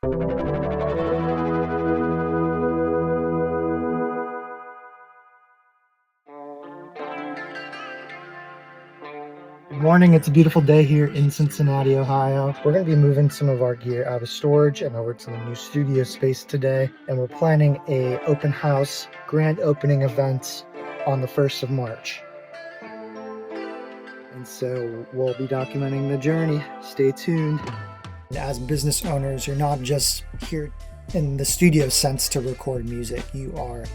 Good morning. It's a beautiful day here in Cincinnati, Ohio. We're going to be moving some of our gear out of storage and over to the new studio space today. And we're planning a open house grand opening event on the 1st of March. And so we'll be documenting the journey. Stay tuned. As business owners, you're not just here in the studio sense to record music. You are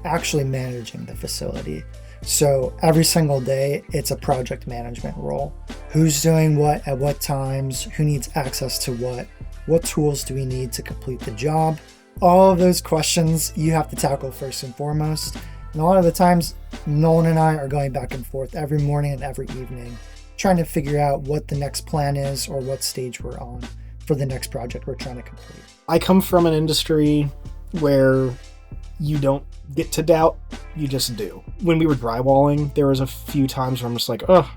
actually managing the facility. So every single day, it's a project management role. Who's doing what at what times? Who needs access to what? What tools do we need to complete the job? All of those questions you have to tackle first and foremost. And a lot of the times, Nolan and I are going back and forth every morning and every evening, trying to figure out what the next plan is or what stage we're on for the next project we're trying to complete. I come from an industry where you don't get to doubt, you just do. When we were drywalling, there was a few times where I'm just like, oh,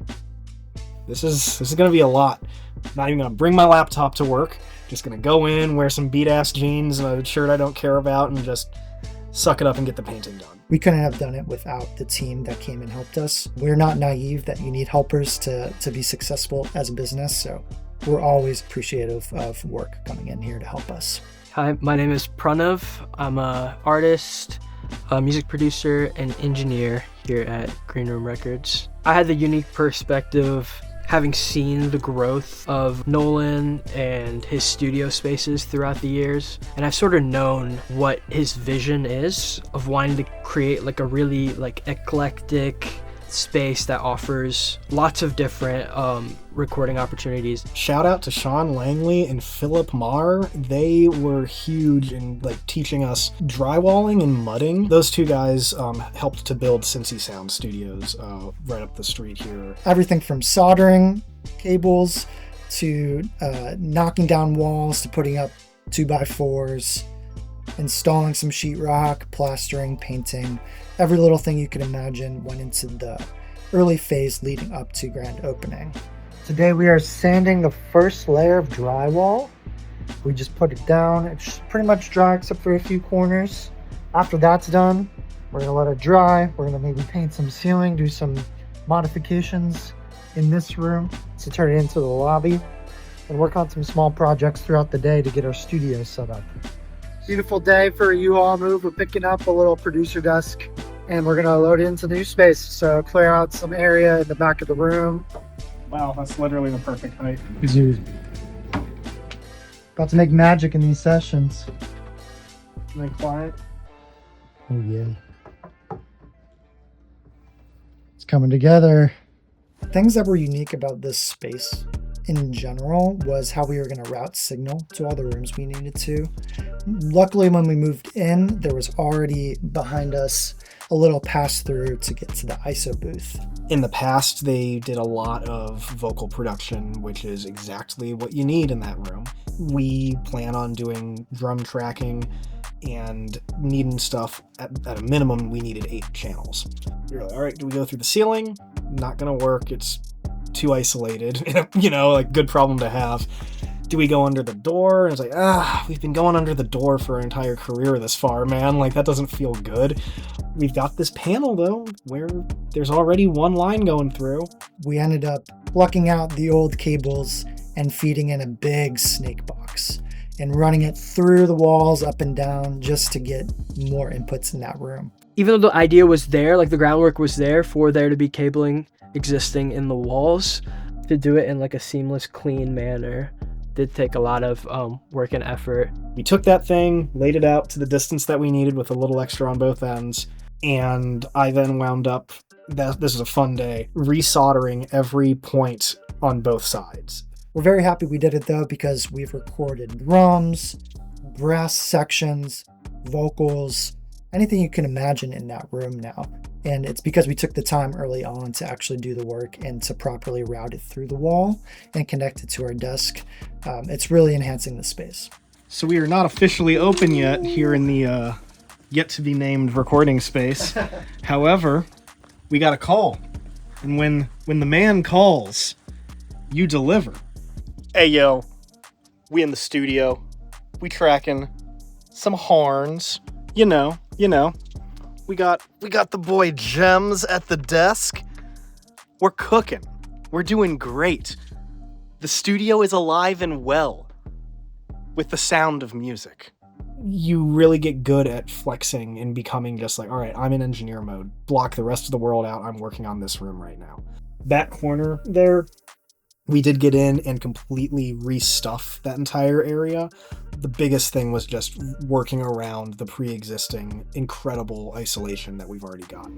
this is gonna be a lot. I'm not even gonna bring my laptop to work. Just gonna go in, wear some beat-ass jeans and a shirt I don't care about, and just suck it up and get the painting done. We couldn't have done it without the team that came and helped us. We're not naive that you need helpers to be successful as a business, so we're always appreciative of work coming in here to help us. Hi, my name is Pranav. I'm an artist, a music producer, and engineer here at Green Room Records. I had the unique perspective having seen the growth of Nolan and his studio spaces throughout the years, and I've sort of known what his vision is of wanting to create like a really like eclectic space that offers lots of different recording opportunities. Shout out to Sean Langley and Philip Marr. They were huge in like teaching us drywalling and mudding. Those two guys helped to build Cincy Sound Studios right up the street here. Everything from soldering cables to knocking down walls to putting up 2x4s, installing some sheetrock, plastering, painting. Every little thing you can imagine went into the early phase leading up to grand opening. Today we are sanding the first layer of drywall. We just put it down. It's pretty much dry except for a few corners. After that's done, we're gonna let it dry. We're gonna maybe paint some ceiling, do some modifications in this room to turn it into the lobby, and work on some small projects throughout the day to get our studio set up. Beautiful day for a U-Haul move. We're picking up a little producer desk and we're gonna load it into the new space. So clear out some area in the back of the room. Wow, that's literally the perfect height. About to make magic in these sessions. My client. Oh yeah. It's coming together. Things that were unique about this space in general was how we were going to route signal to all the rooms we needed to. Luckily, when we moved in, there was already behind us a little pass through to get to the ISO booth. In the past, they did a lot of vocal production, which is exactly what you need in that room. We plan on doing drum tracking and needing stuff at a minimum. We needed 8 channels. You're like, all right, do we go through the ceiling? Not gonna work. It's too isolated, you know, like good problem to have. Do we go under the door? And it's like, we've been going under the door for our entire career this far, man. Like that doesn't feel good. We've got this panel though, where there's already one line going through. We ended up plucking out the old cables and feeding in a big snake box and running it through the walls up and down just to get more inputs in that room. Even though the idea was there, like the groundwork was there for there to be cabling existing in the walls, to do it in like a seamless, clean manner did take a lot of work and effort. We took that thing, laid it out to the distance that we needed with a little extra on both ends, and I then wound up, this is a fun day, resoldering every point on both sides. We're very happy we did it though, because we've recorded drums, brass sections, vocals, anything you can imagine in that room now. And it's because we took the time early on to actually do the work and to properly route it through the wall and connect it to our desk. It's really enhancing the space. So we are not officially open yet here in the yet to be named recording space. However, we got a call. And when the man calls, you deliver. Hey yo, we in the studio. We tracking some horns. You know. We got the boy Jemz at the desk. We're cooking. We're doing great. The studio is alive and well with the sound of music. You really get good at flexing and becoming just like, all right, I'm in engineer mode. Block the rest of the world out. I'm working on this room right now. That corner there, we did get in and completely restuff that entire area. The biggest thing was just working around the pre-existing incredible isolation that we've already got.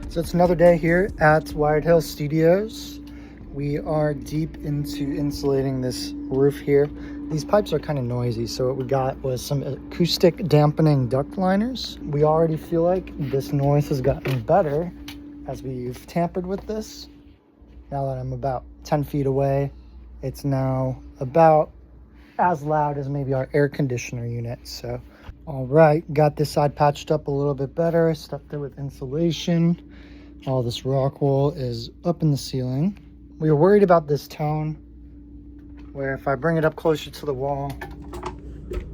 So it's another day here at Wired Hill Studios. We are deep into insulating this roof here. These pipes are kind of noisy, so what we got was some acoustic dampening duct liners. We already feel like this noise has gotten better as we've tampered with this. Now that I'm about 10 feet away, it's now about as loud as maybe our air conditioner unit. So, all right, got this side patched up a little bit better. Stuffed it with insulation. All this rock wool is up in the ceiling. We were worried about this tone, where if I bring it up closer to the wall, you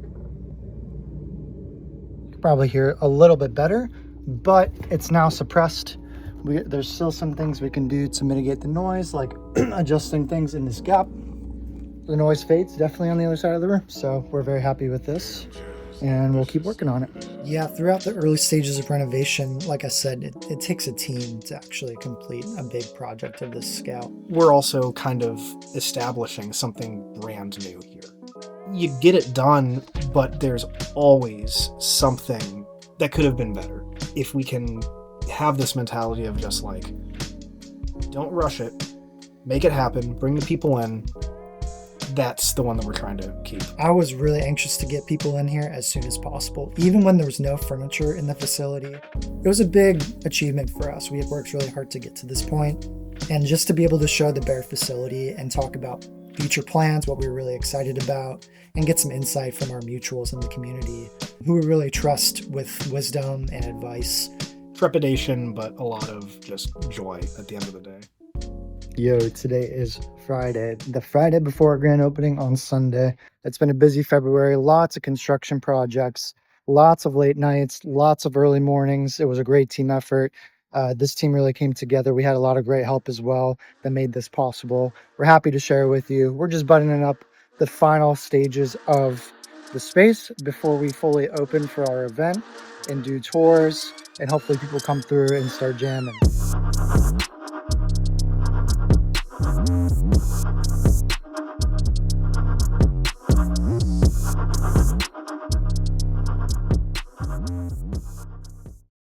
can probably hear it a little bit better, but it's now suppressed. There's still some things we can do to mitigate the noise, like adjusting things in this gap. The noise fades definitely on the other side of the room, so we're very happy with this, and we'll keep working on it. Yeah, throughout the early stages of renovation, like I said, it takes a team to actually complete a big project of this scale. We're also kind of establishing something brand new here. You get it done, but there's always something that could have been better. If we can have this mentality of just like, don't rush it, make it happen, bring the people in, that's the one that we're trying to keep. I was really anxious to get people in here as soon as possible, even when there was no furniture in the facility. It was a big achievement for us. We had worked really hard to get to this point, and just to be able to show the bare facility and talk about future plans, what we were really excited about, and get some insight from our mutuals in the community who we really trust with wisdom and advice. Trepidation, but a lot of just joy at the end of the day. Yo, today is Friday, the Friday before our grand opening on Sunday. It's been a busy February, lots of construction projects, lots of late nights, lots of early mornings. It was a great team effort. This team really came together. We had a lot of great help as well that made this possible. We're happy to share with you. We're just buttoning up the final stages of the space before we fully open for our event and do tours, and hopefully people come through and start jamming.